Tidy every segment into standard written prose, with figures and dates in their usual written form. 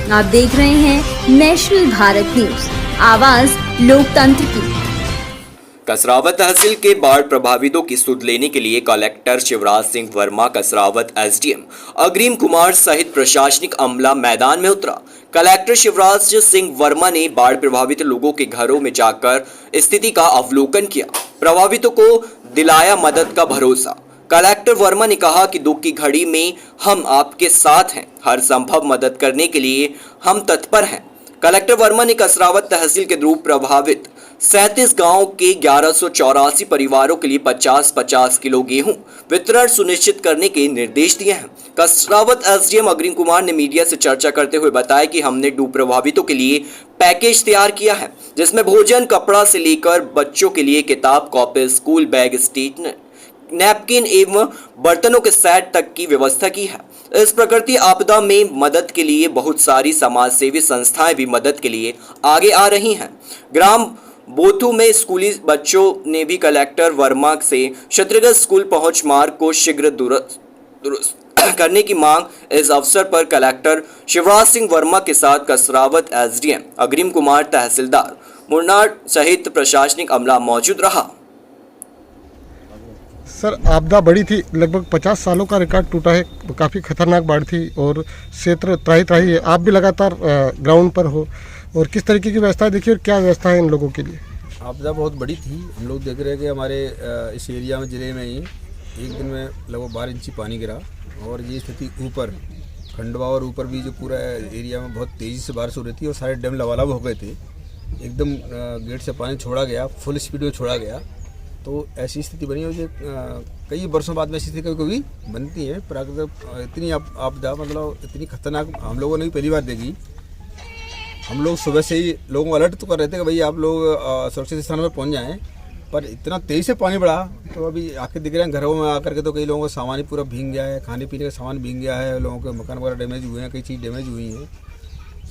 आप देख रहे हैं नेशनल भारत न्यूज, आवाज लोकतंत्र की। कसरावत तहसील के बाढ़ प्रभावितों की सुध लेने के लिए कलेक्टर शिवराज सिंह वर्मा, कसरावत एसडीएम अग्रिम कुमार सहित प्रशासनिक अमला मैदान में उतरा। कलेक्टर शिवराज सिंह वर्मा ने बाढ़ प्रभावित लोगों के घरों में जाकर स्थिति का अवलोकन किया, प्रभावितों को दिलाया मदद का भरोसा। कलेक्टर वर्मा ने कहा कि दुख की घड़ी में हम आपके साथ हैं, हर संभव मदद करने के लिए हम तत्पर हैं। कलेक्टर वर्मा ने कसरावत तहसील के द्रुप प्रभावित 37 गांव के 1184 परिवारों के लिए 50-50 किलो गेहूं वितरण सुनिश्चित करने के निर्देश दिए हैं। कसरावत एसडीएम अग्रिम कुमार ने मीडिया से चर्चा करते हुए बताया कि हमने डूब प्रभावितों के लिए पैकेज तैयार किया है, जिसमें भोजन, कपड़ा से लेकर बच्चों के लिए किताब, copy, school bag, stationery, napkin एवं बर्तनों के सेट तक की व्यवस्था की है। इस प्रकृति आपदा में मदद के लिए बहुत सारी समाज सेवी संस्थाएं भी मदद के लिए आगे आ रही हैं। ग्राम बोथू में स्कूली बच्चों ने भी कलेक्टर वर्मा से क्षतिग्रस्त स्कूल पहुंच मार्ग को शीघ्र दुरुस्त करने की मांग। इस अवसर पर कलेक्टर शिवराज सिंह वर्मा के साथ कसरावत एसडीएम अग्रिम कुमार, तहसीलदार मुरनाड सहित प्रशासनिक अमला मौजूद रहा। सर, आपदा बड़ी थी, लगभग 50 सालों का रिकॉर्ड टूटा है। काफ़ी खतरनाक बाढ़ थी और क्षेत्र त्राही है। आप भी लगातार ग्राउंड पर हो और किस तरीके की व्यवस्था देखिए और क्या व्यवस्था है इन लोगों के लिए? आपदा बहुत बड़ी थी। हम लोग देख रहे हैं कि हमारे इस एरिया में, ज़िले में ही एक दिन में लगभग 12 इंची पानी गिरा और ये स्थिति ऊपर खंडवा और ऊपर भी जो पूरा एरिया में बहुत तेज़ी से बारिश हो रही थी और सारे डैम लबालब हो गए थे। एकदम गेट से पानी छोड़ा गया, फुल स्पीड में छोड़ा गया, तो ऐसी स्थिति बनी है। कई वर्षों बाद में ऐसी स्थिति कभी बनती है। प्राकृतिक इतनी आपदा, मतलब इतनी खतरनाक हम लोगों ने भी पहली बार देखी। हम लोग सुबह से ही लोगों को अलर्ट तो कर रहे थे कि भाई आप लोग सुरक्षित स्थान पर पहुंच जाएं, पर इतना तेज़ी से पानी बढ़ा तो अभी आके दिख रहे हैं घरों में आकर के, तो कई लोगों का सामान ही पूरा भीग गया है, खाने पीने का सामान भीग गया है, लोगों के मकान वगैरह डैमेज हुए हैं, कई चीज़ डैमेज हुई हैं।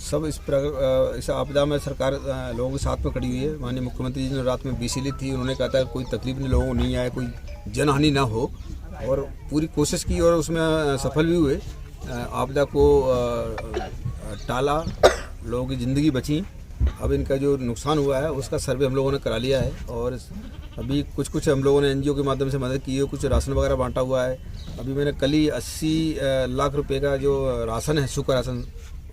सब इस आपदा में सरकार लोगों के साथ में खड़ी हुई है। माननीय मुख्यमंत्री जी ने रात में बीसी ली थी, उन्होंने कहा था कोई तकलीफ लोगों को नहीं आए, कोई जनहानि ना हो, और पूरी कोशिश की और उसमें सफल भी हुए। आपदा को टाला, लोगों की ज़िंदगी बची। अब इनका जो नुकसान हुआ है उसका सर्वे हम लोगों ने करा लिया है और अभी कुछ हम लोगों ने एनजीओ के माध्यम से मदद की है, कुछ राशन वगैरह बांटा हुआ है। अभी मैंने कल ही 80 लाख रुपए का जो राशन है, सूखा राशन,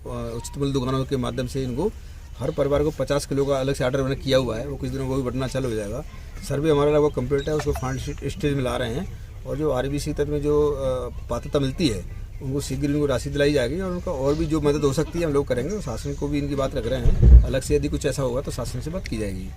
उचित मूल्य दुकानों के माध्यम से इनको हर परिवार को 50 किलो का अलग से ऑर्डर मैंने किया हुआ है। वो कुछ दिनों को भी बढ़ना चालू हो जाएगा। सर्वे हमारा लगभग कंप्लीट है, उसको फंड स्टेज में ला रहे हैं और जो आरबीसी तक में जो पात्रता मिलती है उनको शीघ्र इनको राशि दिलाई जाएगी और उनका और भी जो मदद हो सकती है हम लोग करेंगे। शासन को भी इनकी बात रख रहे हैं, अलग से यदि कुछ ऐसा होगा तो शासन से बात की जाएगी।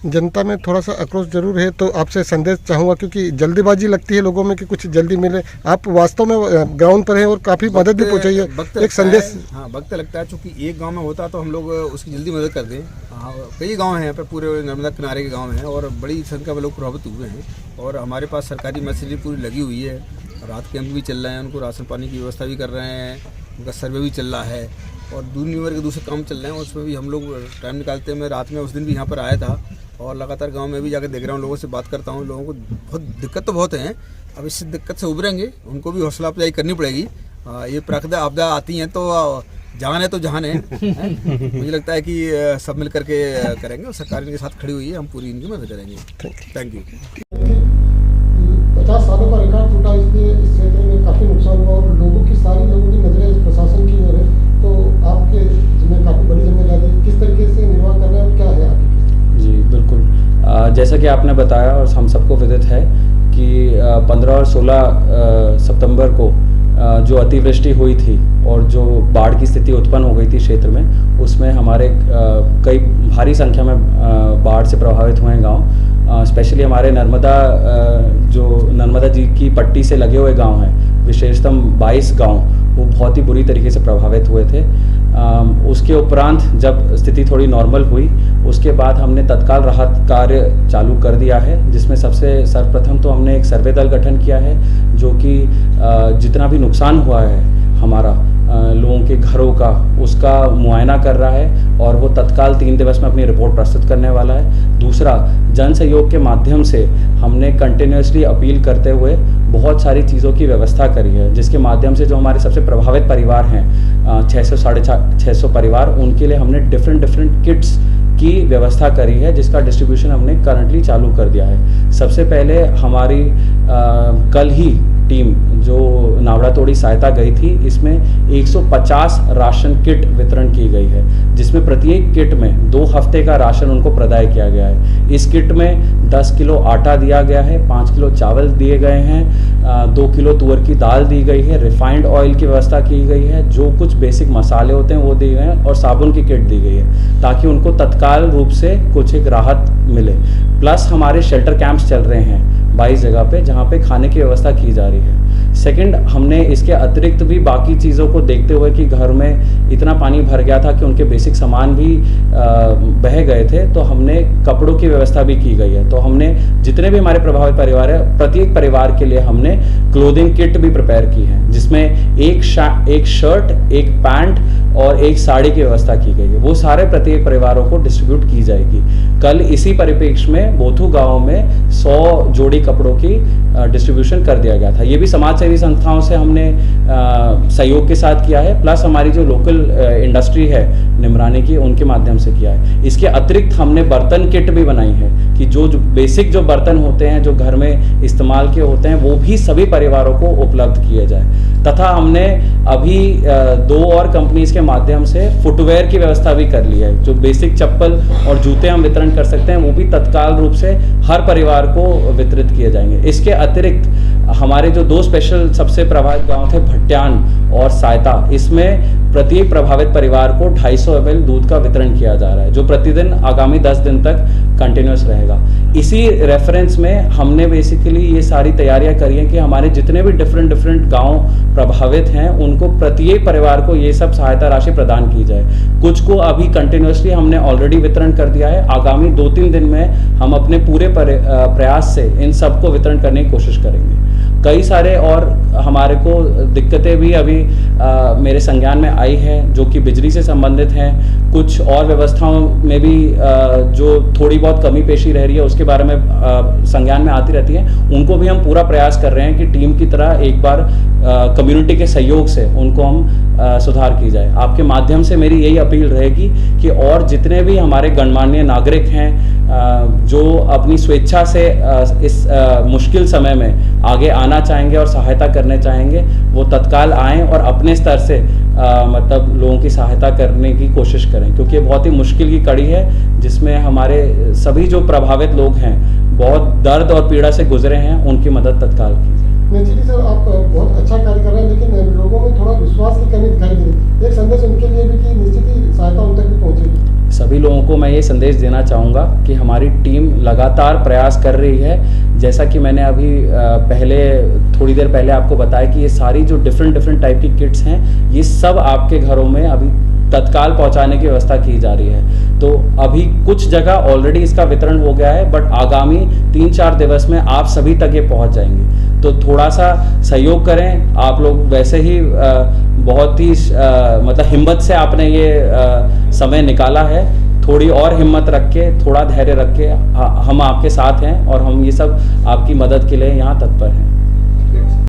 जनता में थोड़ा सा आक्रोश जरूर है, तो आपसे संदेश चाहूँगा, क्योंकि जल्दीबाजी लगती है लोगों में कि कुछ जल्दी मिले। आप वास्तव में ग्राउंड पर हैं और काफ़ी मदद भी पहुँचाई है, एक संदेश। हाँ, वक्त लगता है, चूँकि एक गाँव में होता तो हम लोग उसकी जल्दी मदद कर दें। हाँ, कई गाँव हैं यहाँ पर, पूरे नर्मदा किनारे के गाँव हैं और बड़ी संख्या में लोग प्रभावित हुए हैं और हमारे पास सरकारी मशीनरी पूरी लगी हुई है। रात कैंप भी चल रहे हैं, उनको राशन पानी की व्यवस्था भी कर रहे हैं, उनका सर्वे भी चल रहा है और दुनिया के दूसरे काम चल रहे हैं, उसमें भी हम लोग टाइम निकालते हैं। मैं रात में उस दिन भी यहाँ पर आया था और लगातार गांव में भी जाकर देख रहा हूँ, लोगों से बात करता हूँ। लोगों को बहुत दिक्कत तो बहुत है, अब इस दिक्कत से उभरेंगे, उनको भी हौसला अफजाई करनी पड़ेगी। ये प्राकृतिक आपदा आती हैं तो जान है तो जहान है। मुझे लगता है कि सब मिल करके करेंगे और सरकार इनके साथ खड़ी हुई है, हम पूरी इनकी मदद करेंगे। Thank you. 50 सालों का रिकॉर्ड टूटा, इसलिए इस क्षेत्र में काफ़ी नुकसान हुआ और लोगों की नजरें प्रशासन की ओर है, तो आपके जिम्मे काफ़ी बड़ी जिम्मेदारी, किस तरीके से निर्वाह कर रहे हैं और क्या है आपकी? जी बिल्कुल, जैसा कि आपने बताया और हम सबको विदित है कि 15 और 16 सितंबर को जो अतिवृष्टि हुई थी और जो बाढ़ की स्थिति उत्पन्न हो गई थी क्षेत्र में, उसमें हमारे कई भारी संख्या में बाढ़ से प्रभावित हुए हैं गांव। स्पेशली हमारे नर्मदा जी की पट्टी से लगे हुए गांव हैं, विशेषतम 22 गांव, वो बहुत ही बुरी तरीके से प्रभावित हुए थे। उसके उपरांत जब स्थिति थोड़ी नॉर्मल हुई, उसके बाद हमने तत्काल राहत कार्य चालू कर दिया है, जिसमें सबसे सर्वप्रथम तो हमने एक सर्वे दल गठन किया है, जो कि जितना भी नुकसान हुआ है हमारा, लोगों के घरों का उसका मुआयना कर रहा है और वो तत्काल 3 दिवस में अपनी रिपोर्ट प्रस्तुत करने वाला है। दूसरा, जन सहयोग के माध्यम से हमने कंटिन्यूसली अपील करते हुए बहुत सारी चीज़ों की व्यवस्था करी है, जिसके माध्यम से जो हमारे सबसे प्रभावित परिवार हैं 600 साढ़े 600 परिवार, उनके लिए हमने डिफरेंट किट्स की व्यवस्था करी है, जिसका डिस्ट्रीब्यूशन हमने करंटली चालू कर दिया है। सबसे पहले हमारी कल ही टीम जो नावड़ा तोड़ी सहायता गई थी, इसमें 150 राशन किट वितरण की गई है, जिसमें प्रत्येक किट में 2 हफ्ते का राशन उनको प्रदाय किया गया है। इस किट में 10 किलो आटा दिया गया है, 5 किलो चावल दिए गए हैं, 2 किलो तुअर की दाल दी गई है, रिफाइंड ऑयल की व्यवस्था की गई है, जो कुछ बेसिक मसाले होते हैं वो दिए गए हैं, और साबुन की किट दी गई है, ताकि उनको तत्काल रूप से कुछ एक राहत मिले। प्लस हमारे शेल्टर कैंप्स चल रहे हैं 22 जगह पे, जहाँ पे खाने की व्यवस्था की जा रही है। सेकंड, हमने इसके अतिरिक्त भी बाकी चीज़ों को देखते हुए कि घर में इतना पानी भर गया था कि उनके बेसिक सामान भी बह गए थे, तो हमने कपड़ों की व्यवस्था भी की गई है। तो हमने जितने भी हमारे प्रभावित परिवार है, प्रत्येक परिवार के लिए हमने क्लोथिंग किट भी प्रिपेयर की है, जिसमें एक शर्ट, एक पैंट और एक साड़ी की व्यवस्था की गई है। वो सारे प्रत्येक परिवारों को डिस्ट्रीब्यूट की जाएगी। कल इसी परिप्रेक्ष्य में बोथू गांव में 100 जोड़ी कपड़ों की डिस्ट्रीब्यूशन कर दिया गया था। ये भी समाज सेवी संस्थाओं से हमने सहयोग के साथ किया है, प्लस हमारी जो लोकल इंडस्ट्री है निमरानी की, उनके माध्यम से किया है। इसके अतिरिक्त हमने बर्तन किट भी बनाई है कि जो बेसिक जो बर्तन होते हैं जो घर में इस्तेमाल के होते हैं, वो भी सभी परिवारों को उपलब्ध किए जाए। तथा हमने अभी 2 और कंपनीज के माध्यम से फुटवेयर की व्यवस्था भी कर ली है। जो बेसिक चप्पल और जूते हम वितरण कर सकते हैं, वो भी तत्काल रूप से हर परिवार को वितरित किए जाएंगे। इसके अतिरिक्त हमारे जो 2 स्पेशल सबसे प्रभावित गांव थे, भट्ट्यान और सायता, इसमें प्रत्येक प्रभावित परिवार को 250 ml दूध का वितरण किया जा रहा है, जो प्रतिदिन आगामी 10 दिन तक कंटिन्यूस रहेगा। इसी रेफरेंस में हमने बेसिकली ये सारी तैयारियां करी हैं कि हमारे जितने भी डिफरेंट गांव प्रभावित हैं, उनको प्रत्येक परिवार को ये सब सहायता राशि प्रदान की जाए। कुछ को अभी कंटिन्यूसली हमने ऑलरेडी वितरण कर दिया है। आगामी 2-3 दिन में हम अपने पूरे प्रयास से इन सबको वितरण करने की कोशिश करेंगे। कई सारे और हमारे को दिक्कतें भी अभी मेरे संज्ञान में आई है, जो कि बिजली से संबंधित हैं। कुछ और व्यवस्थाओं में भी जो थोड़ी बहुत कमी पेशी रह रही है, उसके बारे में संज्ञान में आती रहती है। उनको भी हम पूरा प्रयास कर रहे हैं कि टीम की तरह एक बार कम्युनिटी के सहयोग से उनको हम सुधार की जाए। आपके माध्यम से मेरी यही अपील रहेगी कि और जितने भी हमारे गणमान्य नागरिक हैं जो अपनी स्वेच्छा से इस मुश्किल समय में आगे आना चाहेंगे और सहायता करने चाहेंगे, वो तत्काल आएं और अपने स्तर से मतलब लोगों की सहायता करने की कोशिश करें, क्योंकि ये बहुत ही मुश्किल की कड़ी है, जिसमें हमारे सभी जो प्रभावित लोग हैं बहुत दर्द और पीड़ा से गुजरे हैं, उनकी मदद तत्काल कीजिए। नेचुरली सर, आप बहुत अच्छा कार्य कर रहे हैं, लेकिन लोगों में थोड़ा विश्वास की कमी दिखाई दे रही है। एक संदेश उनके लिए भी कि निश्चित ही सहायता उन तक भी पहुंचेगी। सभी लोगों को मैं ये संदेश देना चाहूँगा कि हमारी टीम लगातार प्रयास कर रही है। जैसा कि मैंने अभी थोड़ी देर पहले आपको बताया कि ये सारी जो डिफरेंट टाइप की किट्स हैं, ये सब आपके घरों में अभी तत्काल पहुंचाने की व्यवस्था की जा रही है। तो अभी कुछ जगह ऑलरेडी इसका वितरण हो गया है, बट आगामी 3-4 दिवस में आप सभी तक ये पहुंच जाएंगे। तो थोड़ा सा सहयोग करें। आप लोग वैसे ही बहुत ही मतलब हिम्मत से आपने ये समय निकाला है। थोड़ी और हिम्मत रख के, थोड़ा धैर्य रख के हम आपके साथ हैं और हम ये सब आपकी मदद के लिए यहाँ तत्पर हैं।